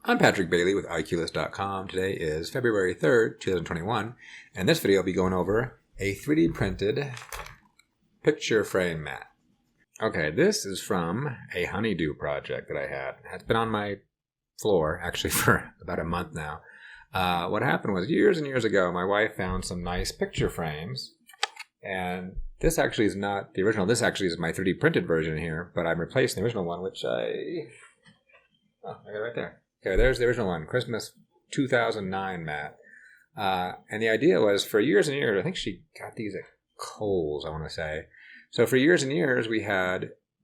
I'm Patrick Bailey with iQlist.com. Today is February 3rd, 2021, and this video will be going over a 3D printed picture frame mat. Okay, this is from a honeydew project that I had. It's been on my floor, actually, for about a month now. What happened was, years and years ago, my wife found some nice picture frames, and this actually is not the original. This actually is my 3D printed version here, but I'm replacing the original one, which I got it right there. Okay, there's the original one, Christmas 2009 mat. And the idea was, for years and years, I think she got these at Kohl's, I want to say. So for years and years,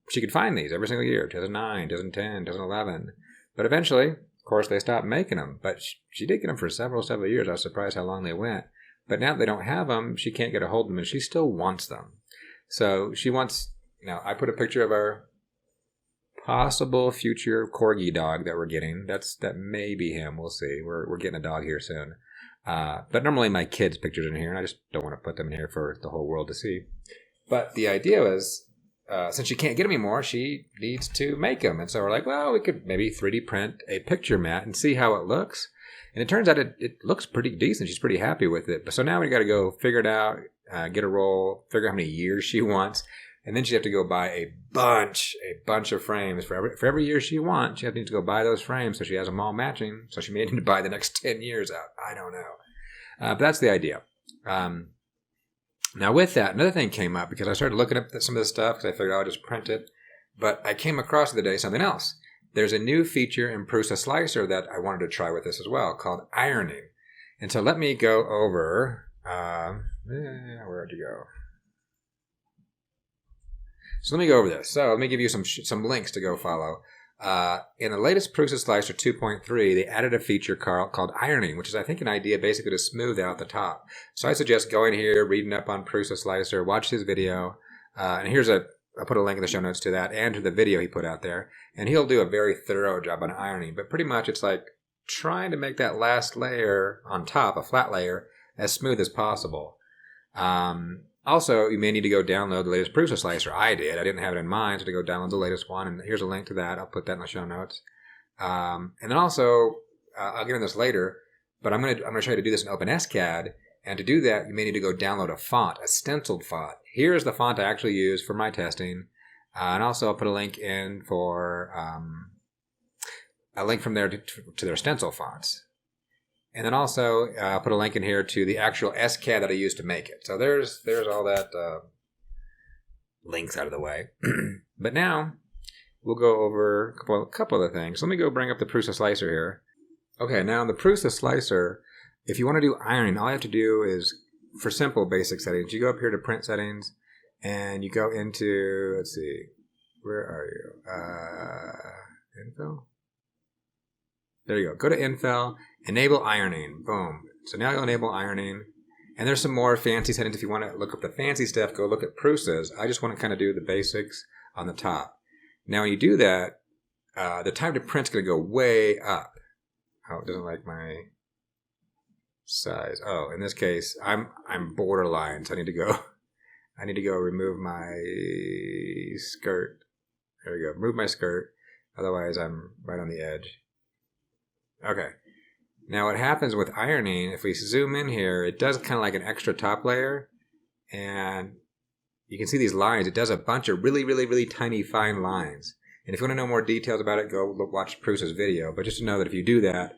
she could find these every single year, 2009, 2010, 2011. But eventually, of course, they stopped making them. But she did get them for several years. I was surprised how long they went. But now that they don't have them, she can't get a hold of them, and she still wants them. So she wants, I put a picture of our possible future corgi dog that we're getting. That may be him. We'll see. We're getting a dog here soon. But normally my kids' pictures in here, and I just don't want to put them in here for the whole world to see. But the idea was, since she can't get them anymore, she needs to make them. And so we're like, well, we could maybe 3D print a picture mat and see how it looks. And it turns out it looks pretty decent. She's pretty happy with it. But so now we got to go figure it out, get a roll, figure out how many years she wants. And then she'd have to go buy a bunch of frames for every year she wants. She has to go buy those frames so she has them all matching. So she may need to buy the next 10 years out. I don't know. But that's the idea. Now with that, another thing came up because I started looking up some of this stuff because I figured I'll just print it. But I came across the other day something else. There's a new feature in PrusaSlicer that I wanted to try with this as well called ironing. And so let me go over, where'd you go? So let me go over this. So let me give you some links to go follow. In the latest PrusaSlicer 2.3, they added a feature called ironing, which is, I think, an idea basically to smooth out the top. So I suggest going here, reading up on PrusaSlicer, watch his video. And I'll put a link in the show notes to that and to the video he put out there. And he'll do a very thorough job on ironing. But pretty much it's like trying to make that last layer on top, a flat layer, as smooth as possible. Also, you may need to go download the latest PrusaSlicer. I did. I didn't have it in mind, so to go download the latest one. And here's a link to that. I'll put that in the show notes. And then also, I'll get into this later, but I'm gonna show you to do this in Openscad. And to do that, you may need to go download a font, a stenciled font. Here's the font I actually use for my testing. And also, I'll put a link in for a link from there to their stencil fonts. And then also, I'll put a link in here to the actual SCAD that I used to make it. So there's all that links out of the way. But now, we'll go over a couple other things. Let me go bring up the PrusaSlicer here. Okay, now in the PrusaSlicer, if you want to do ironing, all you have to do is, for simple basic settings, you go up here to print settings, and you go into, let's see, where are you? Info? There you go. Go to Info, enable ironing. Boom. So now you'll enable ironing. And there's some more fancy settings. If you want to look up the fancy stuff, go look at Prusa's. I just want to kind of do the basics on the top. Now when you do that, the time to print's going to go way up. Oh, it doesn't like my size. Oh, in this case, I'm borderline, so I need to go remove my skirt. There we go. Move my skirt. Otherwise, I'm right on the edge. Okay. Now what happens with ironing, if we zoom in here, it does kind of like an extra top layer. And you can see these lines. It does a bunch of really, really, really tiny, fine lines. And if you want to know more details about it, go watch Prusa's video. But just to know that if you do that,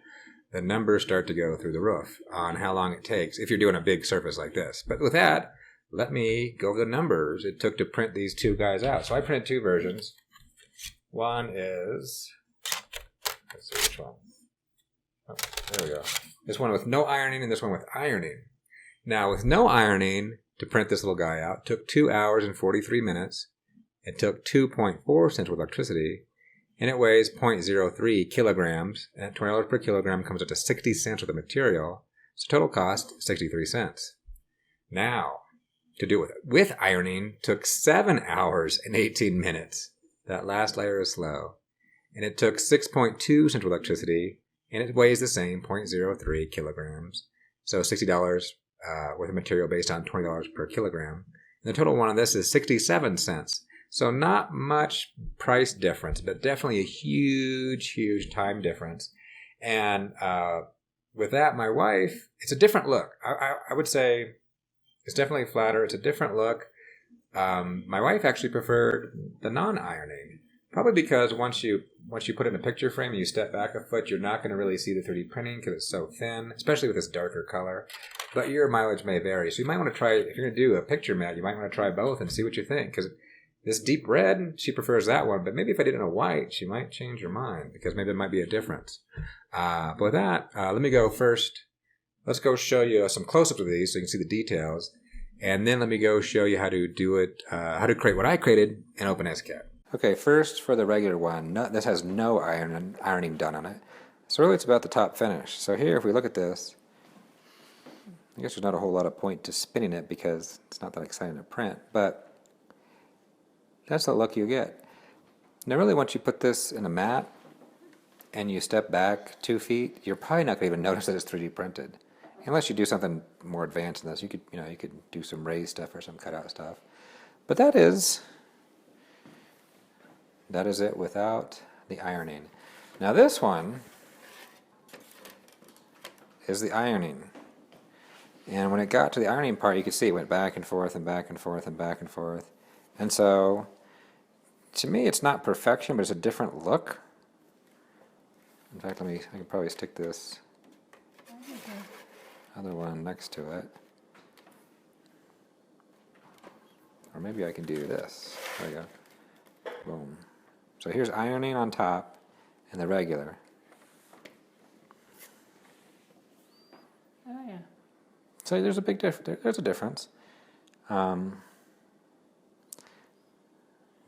the numbers start to go through the roof on how long it takes if you're doing a big surface like this. But with that, let me go over the numbers it took to print these two guys out. So I printed two versions. One is, let's see which one. Oh, there we go. This one with no ironing and this one with ironing. Now, with no ironing, to print this little guy out, took 2 hours and 43 minutes. It took 2.4 cents with electricity, and it weighs 0.03 kilograms. And at $20 per kilogram comes up to 60 cents with the material. So total cost, 63 cents. Now, to do it with ironing, took 7 hours and 18 minutes. That last layer is slow. And it took 6.2 cents with electricity, and it weighs the same, 0.03 kilograms. So $60 worth of material based on $20 per kilogram. And the total one on this is 67 cents. So not much price difference, but definitely a huge, huge time difference. And with that, my wife, it's a different look. I would say it's definitely flatter. It's a different look. My wife actually preferred the non-ironing, probably because once you put it in a picture frame and you step back a foot, you're not going to really see the 3D printing because it's so thin, especially with this darker color. But your mileage may vary, so you might want to try, if you're going to do a picture mat, you might want to try both and see what you think. Because this deep red, she prefers that one, but maybe if I did it in a white, she might change her mind because maybe there might be a difference. But with that, let me go first. Let's go show you some close-ups of these so you can see the details. And then let me go show you how to do it, how to create what I created in Openscad. Okay, first for the regular one, this has no ironing done on it. So really it's about the top finish. So here, if we look at this, I guess there's not a whole lot of point to spinning it because it's not that exciting to print, but that's the look you get. Now really once you put this in a mat and you step back 2 feet, you're probably not going to even notice that it's 3D printed. Unless you do something more advanced than this, you could do some raised stuff or some cutout stuff. But that is it without the ironing. Now this one is the ironing. And when it got to the ironing part, you could see it went back and forth and back and forth and back and forth. And so, to me, it's not perfection, but it's a different look. In fact, I can probably stick this other one next to it. Or maybe I can do this. There we go. Boom. So here's ironing on top and the regular. Oh yeah. So there's a big there's a difference. But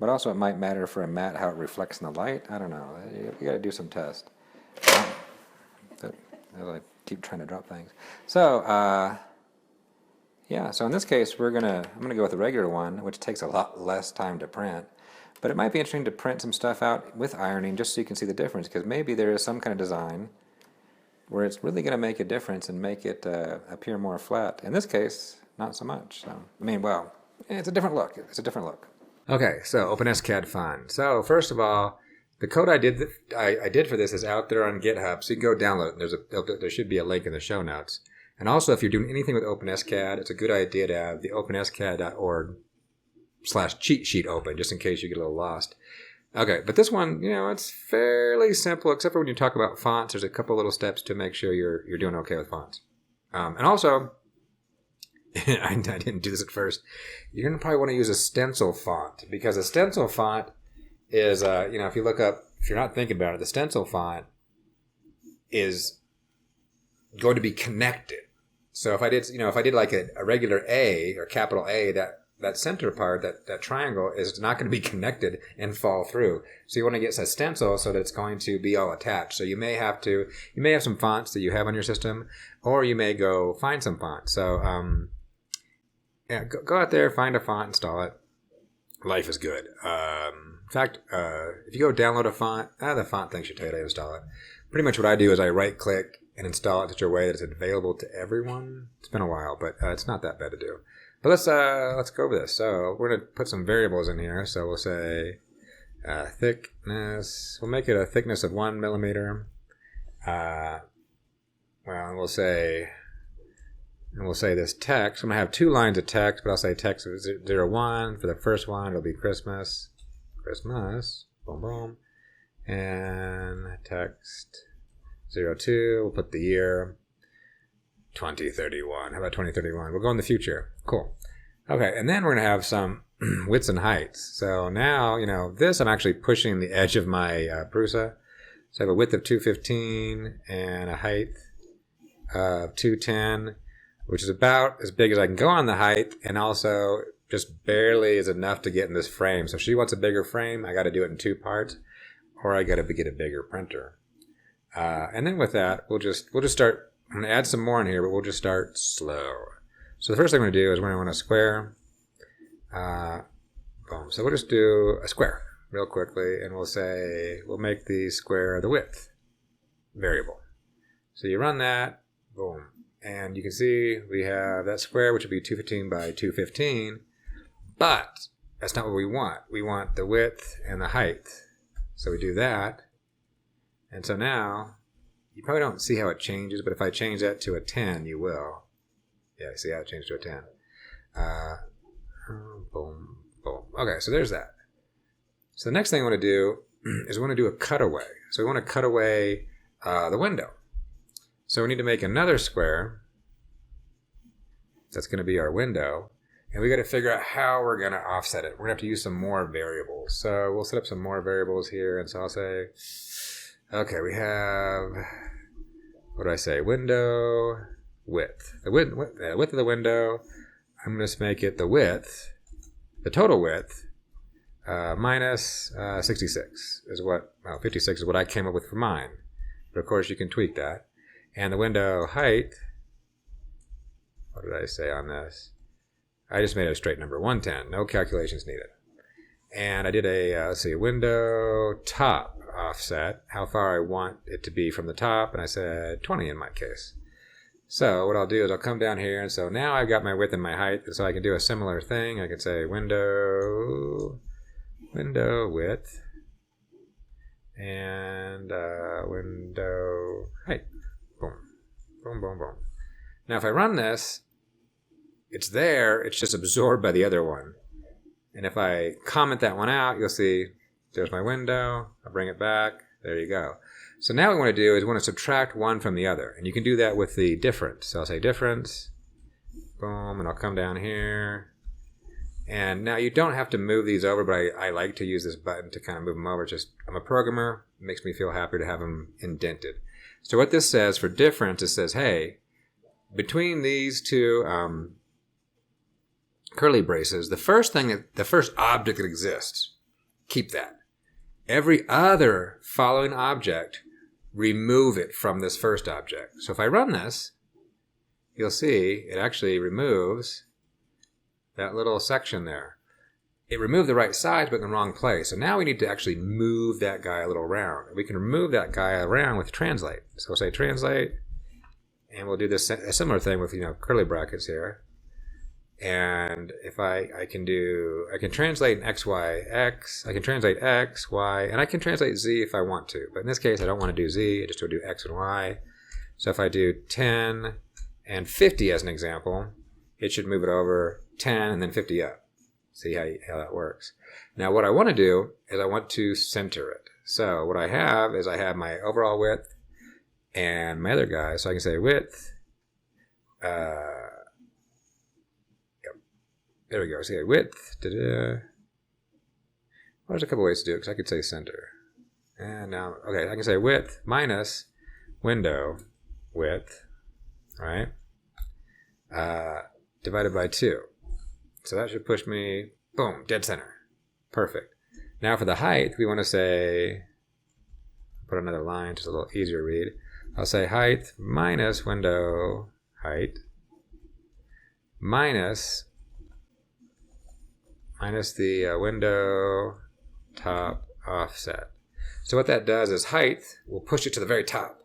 also it might matter for a mat how it reflects in the light. I don't know. You got to do some test. I keep trying to drop things. So yeah. So in this case, I'm gonna go with the regular one, which takes a lot less time to print. But it might be interesting to print some stuff out with ironing just so you can see the difference, because maybe there is some kind of design where it's really going to make a difference and make it appear more flat. In this case, not so much. So, I mean, well, it's a different look. It's a different look. Okay, so Openscad Font. So first of all, the code I did for this is out there on GitHub, so you can go download it. There should be a link in the show notes. And also, if you're doing anything with Openscad, it's a good idea to have the openscad.org/cheat sheet open, just in case you get a little lost. Okay, but this one, it's fairly simple, except for when you talk about fonts. There's a couple little steps to make sure you're doing okay with fonts. And also, I didn't do this at first. You're going to probably want to use a Stencil Font, because a Stencil Font is, if you look up, if you're not thinking about it, the Stencil Font is going to be connected. So if I did like a regular A or capital A, that center part, that triangle, is not going to be connected and fall through. So you want to get a stencil so that it's going to be all attached. So you may have some fonts that you have on your system, or you may go find some fonts. So go out there, find a font, install it. Life is good. In fact, if you go download a font, the font thing should tell you to install it. Pretty much what I do is I right click and install it in such a way that it's available to everyone. It's been a while, but it's not that bad to do. But let's go over this. So we're going to put some variables in here. So we'll say thickness. We'll make it a thickness of 1 millimeter. And we'll say this text. I'm going to have 2 lines of text, but I'll say text 01. For the first one, it'll be Christmas. Boom, boom. And text 02. We'll put the year. 2031. How about 2031? We'll go in the future. Cool. Okay, and then we're going to have some widths and heights. So now, this I'm actually pushing the edge of my Prusa. So I have a width of 215 and a height of 210, which is about as big as I can go on the height, and also just barely is enough to get in this frame. So if she wants a bigger frame, I got to do it in 2 parts, or I got to get a bigger printer. And then with that, we'll just start. I'm going to add some more in here, but we'll just start slow. So the first thing I'm going to do is we're going to want a square. Boom. So we'll just do a square real quickly, and we'll make the square the width variable. So you run that, boom. And you can see we have that square, which would be 215 by 215, but that's not what we want. We want the width and the height. So we do that. And so now You probably don't see how it changes, but if I change that to a 10, you will. Yeah, see how it changed to a 10. Boom, boom. Okay, so there's that. So the next thing I want to do is we want to do a cutaway. So we want to cut away the window. So we need to make another square. That's going to be our window. And we got to figure out how we're going to offset it. We're going to have to use some more variables. So we'll set up some more variables here. And so I'll say, okay, we have, what do I say? Window width. The width of the window, I'm going to make it the width, the total width, minus 66 is what, well, 56 is what I came up with for mine. But of course you can tweak that. And the window height, what did I say on this? I just made it a straight number, 110. No calculations needed. And I did a, let's see, window top offset, how far I want it to be from the top. And I said 20 in my case. So what I'll do is I'll come down here. And so now I've got my width and my height. So I can do a similar thing. I can say window width and window height. Boom, boom, boom, boom. Now if I run this, it's there, it's just absorbed by the other one. And if I comment that one out, you'll see there's my window. I'll bring it back. There you go. So now what we want to do is we want to subtract one from the other. And you can do that with the difference. So I'll say difference. Boom. And I'll come down here. And now you don't have to move these over, but I like to use this button to kind of move them over. I'm a programmer. It makes me feel happy to have them indented. So what this says for difference, it says, hey, between these two curly braces, the first object that exists, keep that. Every other following object, remove it from this first object. So if I run this, you'll see it actually removes that little section there. It removed the right size but in the wrong place. So now we need to actually move that guy a little around. We can remove that guy around with translate. So we'll say translate, and we'll do this a similar thing with curly brackets here. And if I can translate an X, Y, X, I can translate X, Y, and I can translate Z if I want to. But in this case, I don't want to do Z, I just want to do X and Y. So if I do 10 and 50 as an example, it should move it over 10 and then 50 up. See how that works. Now what I want to do is I want to center it. So what I have is I have my overall width and my other guy. So I can say width, there we go. So yeah, width. Well, there's a couple ways to do it because I could say center. And now, okay, I can say width minus window width, right? Divided by 2. So that should push me, boom, dead center. Perfect. Now for the height, we want to say, put another line, just a little easier to read. I'll say height minus window height minus the window top offset. So what that does is height will push it to the very top.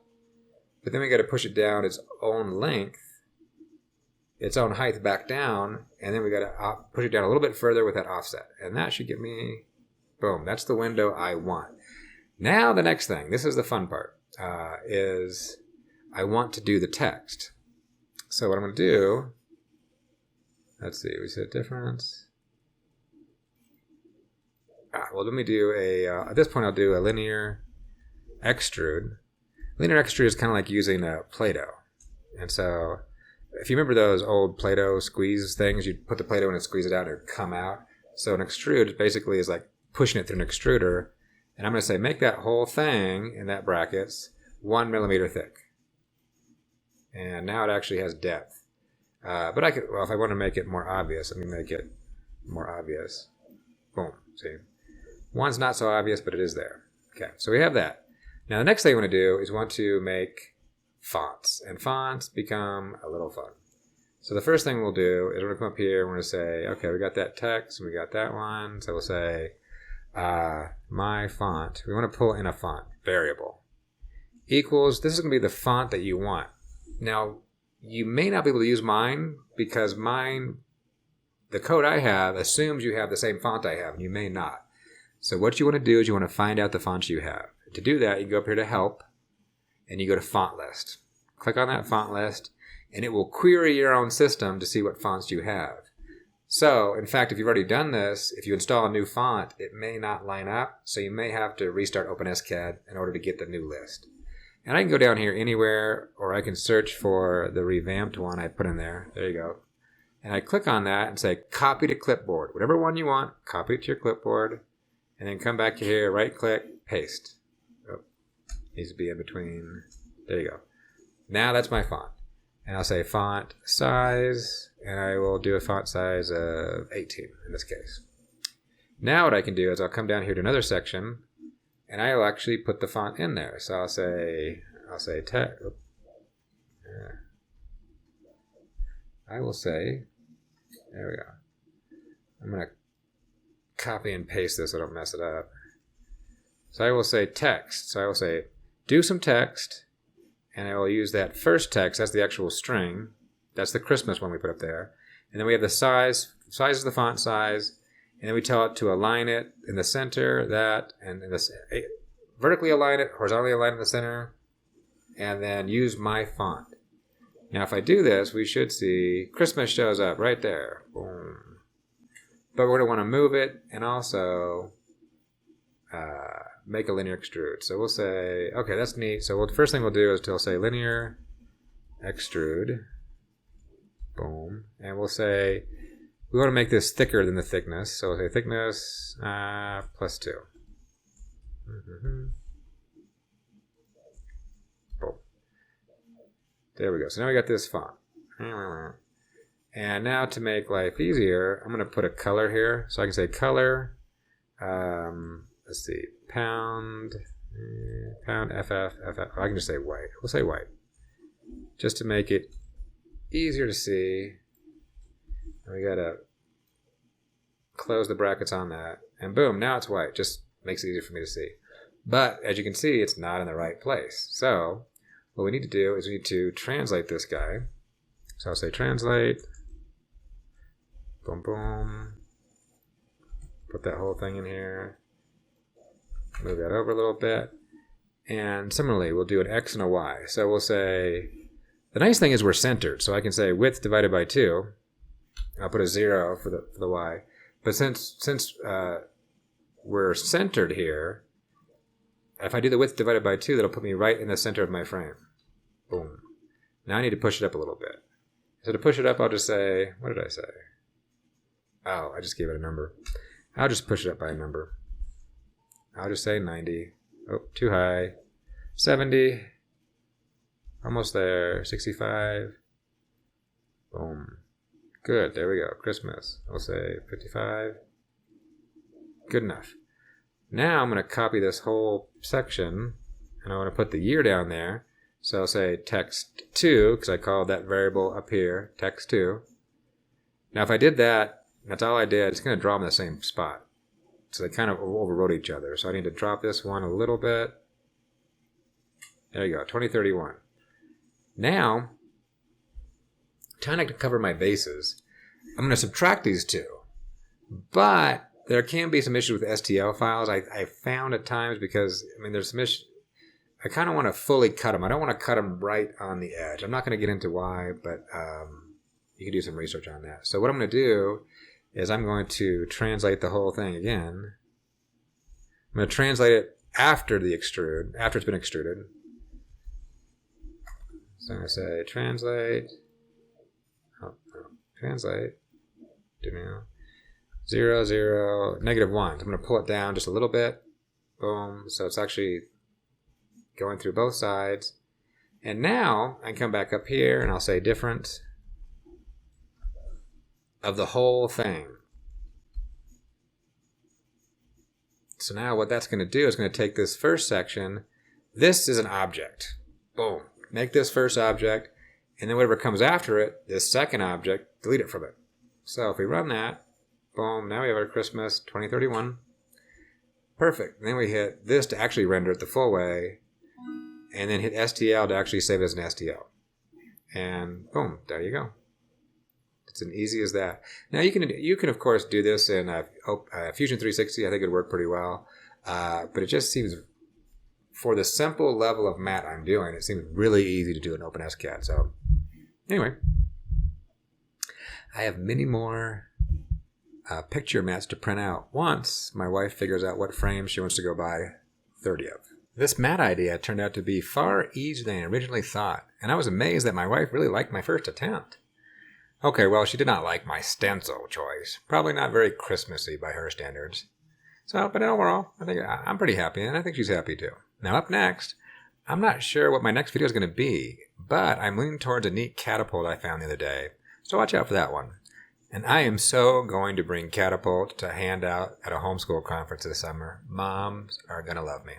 But then we got to push it down its own length, its own height back down, and then we got to push it down a little bit further with that offset. And that should get me, boom, that's the window I want. Now the next thing, this is the fun part, is I want to do the text. So what I'm going to do, let's see, we said difference. Well, let me do at this point I'll do a linear extrude. Linear extrude is kind of like using a Play-Doh. And so if you remember those old Play-Doh squeeze things, you'd put the Play-Doh in and squeeze it out and it would come out. So an extrude basically is like pushing it through an extruder. And I'm going to say make that whole thing in that brackets 1 millimeter thick. And now it actually has depth. But I could, well, if I want to make it more obvious, let me make it more obvious. Boom. See? One's not so obvious, but it is there. Okay, so we have that. Now the next thing we want to do is we want to make fonts. And fonts become a little fun. So the first thing we'll do is we're going to come up here and we're going to say, okay, we got that text and we got that one. So we'll say my font. We want to pull in a font variable. Equals, this is going to be the font that you want. Now, you may not be able to use mine because mine, the code I have assumes you have the same font I have, and you may not. So what you want to do is you want to find out the fonts you have. To do that, you can go up here to help, and you go to font list. Click on that font list, and it will query your own system to see what fonts you have. So, in fact, if you've already done this, if you install a new font, it may not line up, so you may have to restart Openscad in order to get the new list. And I can go down here anywhere, or I can search for the revamped one I put in there. There you go. And I click on that and say, copy to clipboard. Whatever one you want, copy it to your clipboard, and then come back here, right-click, paste. Oh, needs to be in between. There you go. Now that's my font. And I'll say font size, and I will do a font size of 18 in this case. Now what I can do is I'll come down here to another section, and I'll actually put the font in there. So I'll say text. I will say, there we go. I'm going to copy and paste this so I don't mess it up. So I will say text. So I will say do some text, and I will use that first text. That's the actual string. That's the Christmas one we put up there. And then we have the size. Size is the font size. And then we tell it to align it in the center, that, and in this, vertically align it, horizontally align it in the center, and then use my font. Now if I do this, we should see Christmas shows up right there. Boom. But we're going to want to move it and also make a linear extrude. So we'll say, okay, that's neat. So the first thing we'll do is we'll say linear extrude. Boom. And we'll say, we want to make this thicker than the thickness. So we'll say thickness plus 2. Boom. There we go. So now we got this font. And now to make life easier, I'm going to put a color here. So I can say color, let's see, pound FF. I can just say white. We'll say white. Just to make it easier to see. And we got to close the brackets on that. And boom, now it's white. Just makes it easier for me to see. But as you can see, it's not in the right place. So what we need to do is we need to translate this guy. So I'll say translate. Boom, boom. Put that whole thing in here. Move that over a little bit. And similarly, we'll do an X and a Y. So we'll say, the nice thing is we're centered. So I can say width divided by 2. I'll put a 0 for the Y. But since we're centered here, if I do the width divided by 2, that'll put me right in the center of my frame. Boom. Now I need to push it up a little bit. So to push it up, I'll just say, what did I say? Oh, I just gave it a number. I'll just push it up by a number. I'll just say 90. Oh, too high. 70. Almost there. 65. Boom. Good. There we go. Christmas. I'll say 55. Good enough. Now I'm going to copy this whole section, and I want to put the year down there. So I'll say text 2, because I called that variable up here, text 2. Now if I did that, that's all I did, it's going to draw them in the same spot. So they kind of overwrote each other. So I need to drop this one a little bit. There you go, 2031. Now, trying to cover my bases, I'm going to subtract these two. But there can be some issues with STL files. I found at times because, I mean, there's some issues. I kind of want to fully cut them. I don't want to cut them right on the edge. I'm not going to get into why, but you can do some research on that. So what I'm going to do is I'm going to translate the whole thing again. I'm going to translate it after the extrude, after it's been extruded. So I'm going to say translate. Translate. Do now. 0, 0, -1. I'm going to pull it down just a little bit. Boom. So it's actually going through both sides. And now I can come back up here and I'll say difference of the whole thing. So now what that's going to do is going to take this first section. This is an object. Boom. Make this first object. And then whatever comes after it, this second object, delete it from it. So if we run that, boom, now we have our Christmas 2031. Perfect. And then we hit this to actually render it the full way. And then hit STL to actually save it as an STL. And boom, there you go. It's as easy as that. Now you can of course do this in Fusion 360. I think it'd work pretty well. But it just seems for the simple level of mat I'm doing, it seems really easy to do in Openscad. So anyway, I have many more picture mats to print out once my wife figures out what frame she wants to go buy 30 of. This mat idea turned out to be far easier than I originally thought, and I was amazed that my wife really liked my first attempt. Okay, well, she did not like my stencil choice. Probably not very Christmassy by her standards. So, but overall, I think I'm pretty happy, and I think she's happy too. Now up next, I'm not sure what my next video is going to be, but I'm leaning towards a neat catapult I found the other day, so watch out for that one. And I am so going to bring catapult to hand out at a homeschool conference this summer. Moms are going to love me.